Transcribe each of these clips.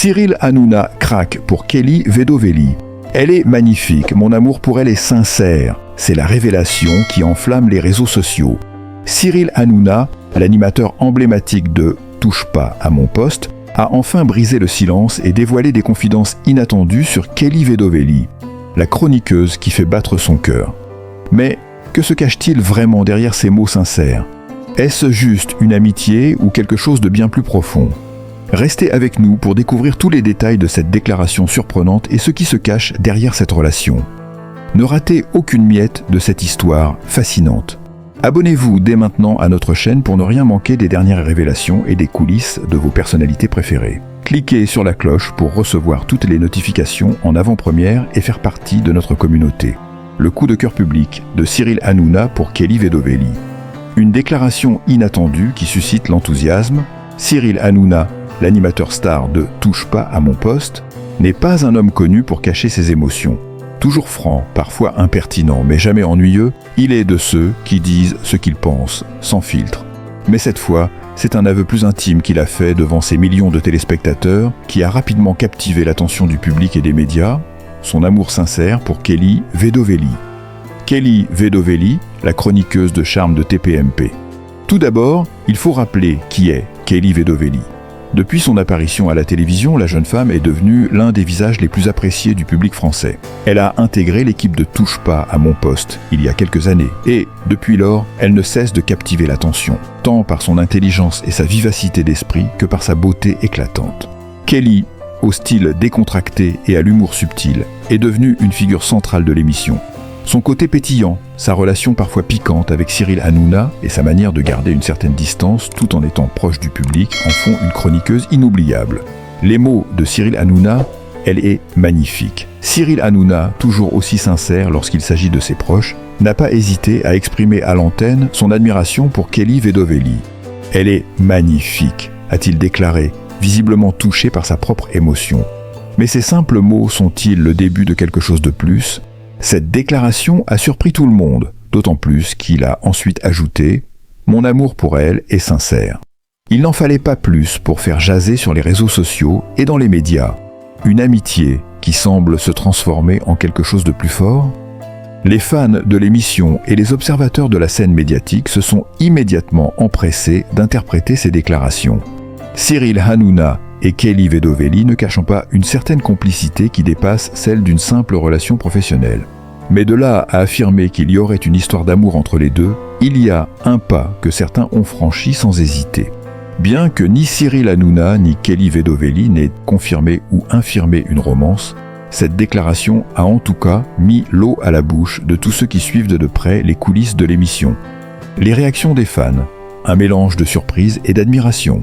Cyril Hanouna craque pour Kelly Vedovelli. Elle est magnifique, mon amour pour elle est sincère. C'est la révélation qui enflamme les réseaux sociaux. Cyril Hanouna, l'animateur emblématique de « Touche pas à mon poste », a enfin brisé le silence et dévoilé des confidences inattendues sur Kelly Vedovelli, la chroniqueuse qui fait battre son cœur. Mais que se cache-t-il vraiment derrière ces mots sincères? Est-ce juste une amitié ou quelque chose de bien plus profond? Restez avec nous pour découvrir tous les détails de cette déclaration surprenante et ce qui se cache derrière cette relation. Ne ratez aucune miette de cette histoire fascinante. Abonnez-vous dès maintenant à notre chaîne pour ne rien manquer des dernières révélations et des coulisses de vos personnalités préférées. Cliquez sur la cloche pour recevoir toutes les notifications en avant-première et faire partie de notre communauté. Le coup de cœur public de Cyril Hanouna pour Kelly Vedovelli. Une déclaration inattendue qui suscite l'enthousiasme. Cyril Hanouna, l'animateur star de « Touche pas à mon poste », n'est pas un homme connu pour cacher ses émotions. Toujours franc, parfois impertinent, mais jamais ennuyeux, il est de ceux qui disent ce qu'ils pensent, sans filtre. Mais cette fois, c'est un aveu plus intime qu'il a fait devant ses millions de téléspectateurs, qui a rapidement captivé l'attention du public et des médias, son amour sincère pour Kelly Vedovelli. Kelly Vedovelli, la chroniqueuse de charme de TPMP. Tout d'abord, il faut rappeler qui est Kelly Vedovelli. Depuis son apparition à la télévision, la jeune femme est devenue l'un des visages les plus appréciés du public français. Elle a intégré l'équipe de Touche pas à mon poste il y a quelques années et, depuis lors, elle ne cesse de captiver l'attention, tant par son intelligence et sa vivacité d'esprit que par sa beauté éclatante. Kelly, au style décontracté et à l'humour subtil, est devenue une figure centrale de l'émission. Son côté pétillant, sa relation parfois piquante avec Cyril Hanouna et sa manière de garder une certaine distance tout en étant proche du public en font une chroniqueuse inoubliable. Les mots de Cyril Hanouna, elle est magnifique. Cyril Hanouna, toujours aussi sincère lorsqu'il s'agit de ses proches, n'a pas hésité à exprimer à l'antenne son admiration pour Kelly Vedovelli. Elle est magnifique, a-t-il déclaré, visiblement touché par sa propre émotion. Mais ces simples mots sont-ils le début de quelque chose de plus ? Cette déclaration a surpris tout le monde, d'autant plus qu'il a ensuite ajouté « Mon amour pour elle est sincère ». Il n'en fallait pas plus pour faire jaser sur les réseaux sociaux et dans les médias. Une amitié qui semble se transformer en quelque chose de plus fort. Les fans de l'émission et les observateurs de la scène médiatique se sont immédiatement empressés d'interpréter ces déclarations. Cyril Hanouna et Kelly Vedovelli ne cachant pas une certaine complicité qui dépasse celle d'une simple relation professionnelle. Mais de là à affirmer qu'il y aurait une histoire d'amour entre les deux, il y a un pas que certains ont franchi sans hésiter. Bien que ni Cyril Hanouna ni Kelly Vedovelli n'aient confirmé ou infirmé une romance, cette déclaration a en tout cas mis l'eau à la bouche de tous ceux qui suivent de près les coulisses de l'émission. Les réactions des fans, un mélange de surprise et d'admiration.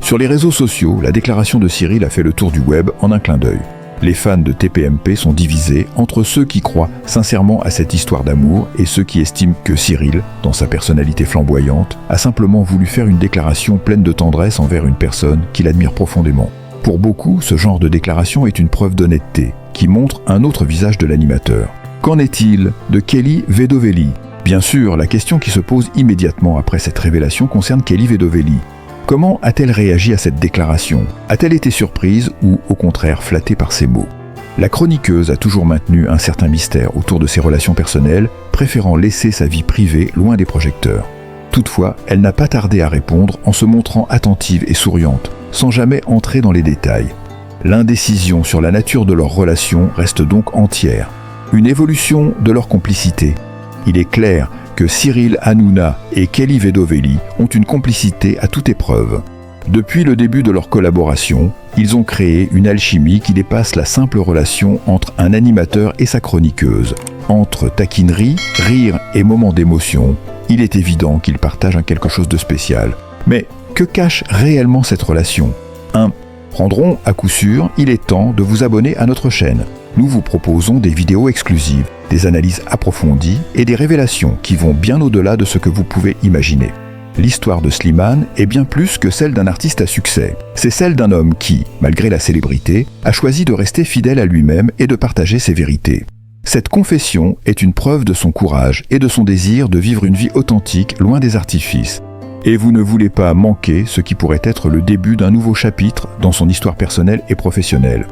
Sur les réseaux sociaux, la déclaration de Cyril a fait le tour du web en un clin d'œil. Les fans de TPMP sont divisés entre ceux qui croient sincèrement à cette histoire d'amour et ceux qui estiment que Cyril, dans sa personnalité flamboyante, a simplement voulu faire une déclaration pleine de tendresse envers une personne qu'il admire profondément. Pour beaucoup, ce genre de déclaration est une preuve d'honnêteté, qui montre un autre visage de l'animateur. Qu'en est-il de Kelly Vedovelli? Bien sûr, la question qui se pose immédiatement après cette révélation concerne Kelly Vedovelli. Comment a-t-elle réagi à cette déclaration? A-t-elle été surprise ou, au contraire, flattée par ces mots? La chroniqueuse a toujours maintenu un certain mystère autour de ses relations personnelles, préférant laisser sa vie privée loin des projecteurs. Toutefois, elle n'a pas tardé à répondre en se montrant attentive et souriante, sans jamais entrer dans les détails. L'indécision sur la nature de leur relation reste donc entière. Une évolution de leur complicité. Il est clair que Cyril Hanouna et Kelly Vedovelli ont une complicité à toute épreuve. Depuis le début de leur collaboration, ils ont créé une alchimie qui dépasse la simple relation entre un animateur et sa chroniqueuse. Entre taquinerie, rire et moments d'émotion, il est évident qu'ils partagent quelque chose de spécial. Mais que cache réellement cette relation? Prendront à coup sûr, il est temps de vous abonner à notre chaîne. Nous vous proposons des vidéos exclusives, des analyses approfondies et des révélations qui vont bien au-delà de ce que vous pouvez imaginer. L'histoire de Slimane est bien plus que celle d'un artiste à succès. C'est celle d'un homme qui, malgré la célébrité, a choisi de rester fidèle à lui-même et de partager ses vérités. Cette confession est une preuve de son courage et de son désir de vivre une vie authentique loin des artifices. Et vous ne voulez pas manquer ce qui pourrait être le début d'un nouveau chapitre dans son histoire personnelle et professionnelle.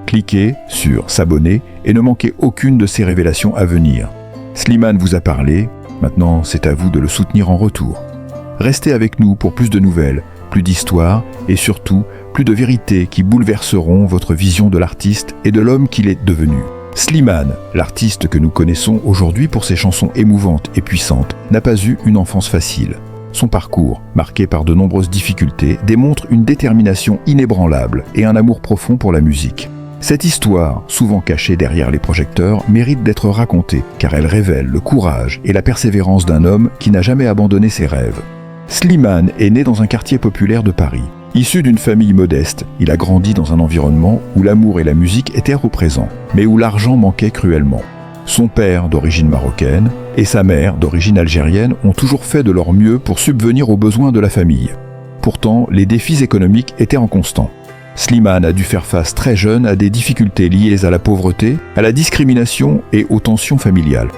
Cliquez sur s'abonner et ne manquez aucune de ces révélations à venir. Slimane vous a parlé, maintenant c'est à vous de le soutenir en retour. Restez avec nous pour plus de nouvelles, plus d'histoires et surtout plus de vérités qui bouleverseront votre vision de l'artiste et de l'homme qu'il est devenu. Slimane, l'artiste que nous connaissons aujourd'hui pour ses chansons émouvantes et puissantes, n'a pas eu une enfance facile. Son parcours, marqué par de nombreuses difficultés, démontre une détermination inébranlable et un amour profond pour la musique. Cette histoire, souvent cachée derrière les projecteurs, mérite d'être racontée car elle révèle le courage et la persévérance d'un homme qui n'a jamais abandonné ses rêves. Slimane est né dans un quartier populaire de Paris. Issu d'une famille modeste, il a grandi dans un environnement où l'amour et la musique étaient représents, mais où l'argent manquait cruellement. Son père, d'origine marocaine, et sa mère, d'origine algérienne, ont toujours fait de leur mieux pour subvenir aux besoins de la famille. Pourtant, les défis économiques étaient en constant. Slimane a dû faire face très jeune à des difficultés liées à la pauvreté, à la discrimination et aux tensions familiales.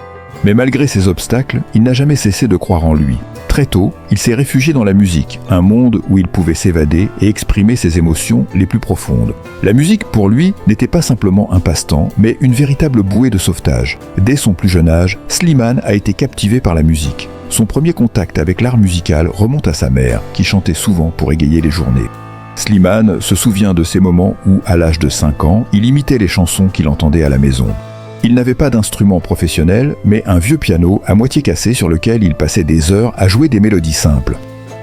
Mais malgré ces obstacles, il n'a jamais cessé de croire en lui. Très tôt, il s'est réfugié dans la musique, un monde où il pouvait s'évader et exprimer ses émotions les plus profondes. La musique, pour lui, n'était pas simplement un passe-temps, mais une véritable bouée de sauvetage. Dès son plus jeune âge, Slimane a été captivé par la musique. Son premier contact avec l'art musical remonte à sa mère, qui chantait souvent pour égayer les journées. Slimane se souvient de ces moments où, à l'âge de 5 ans, il imitait les chansons qu'il entendait à la maison. Il n'avait pas d'instrument professionnel, mais un vieux piano à moitié cassé sur lequel il passait des heures à jouer des mélodies simples.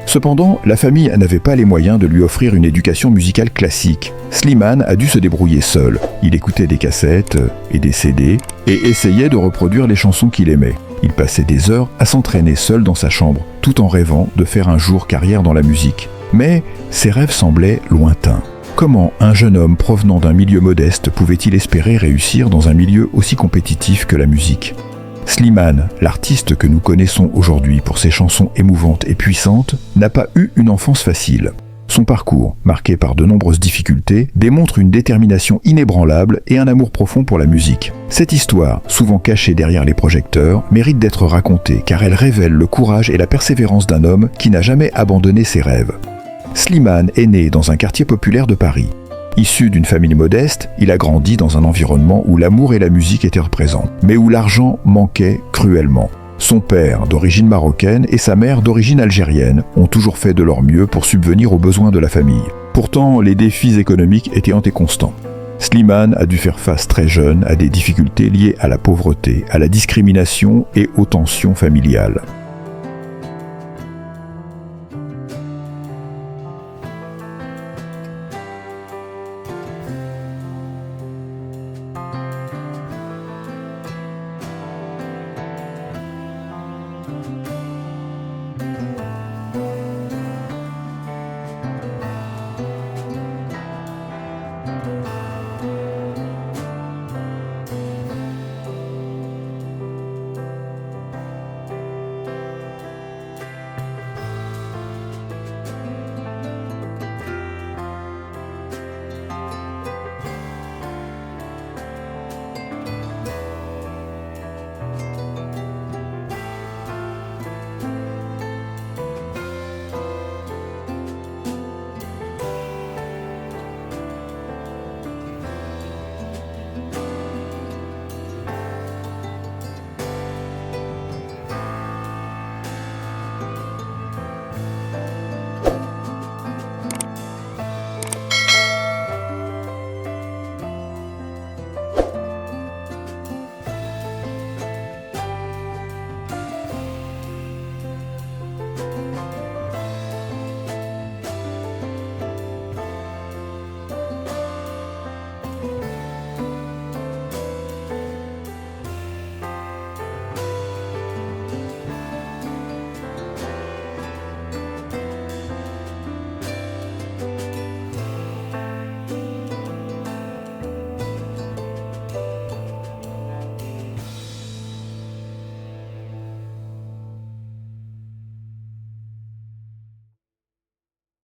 Cependant, la famille n'avait pas les moyens de lui offrir une éducation musicale classique. Slimane a dû se débrouiller seul. Il écoutait des cassettes et des CD et essayait de reproduire les chansons qu'il aimait. Il passait des heures à s'entraîner seul dans sa chambre, tout en rêvant de faire un jour carrière dans la musique. Mais ses rêves semblaient lointains. Comment un jeune homme provenant d'un milieu modeste pouvait-il espérer réussir dans un milieu aussi compétitif que la musique ? Slimane, l'artiste que nous connaissons aujourd'hui pour ses chansons émouvantes et puissantes, n'a pas eu une enfance facile. Son parcours, marqué par de nombreuses difficultés, démontre une détermination inébranlable et un amour profond pour la musique. Cette histoire, souvent cachée derrière les projecteurs, mérite d'être racontée car elle révèle le courage et la persévérance d'un homme qui n'a jamais abandonné ses rêves. Slimane est né dans un quartier populaire de Paris. Issu d'une famille modeste, il a grandi dans un environnement où l'amour et la musique étaient présents, mais où l'argent manquait cruellement. Son père, d'origine marocaine, et sa mère, d'origine algérienne, ont toujours fait de leur mieux pour subvenir aux besoins de la famille. Pourtant, les défis économiques étaient constants. Slimane a dû faire face très jeune à des difficultés liées à la pauvreté, à la discrimination et aux tensions familiales.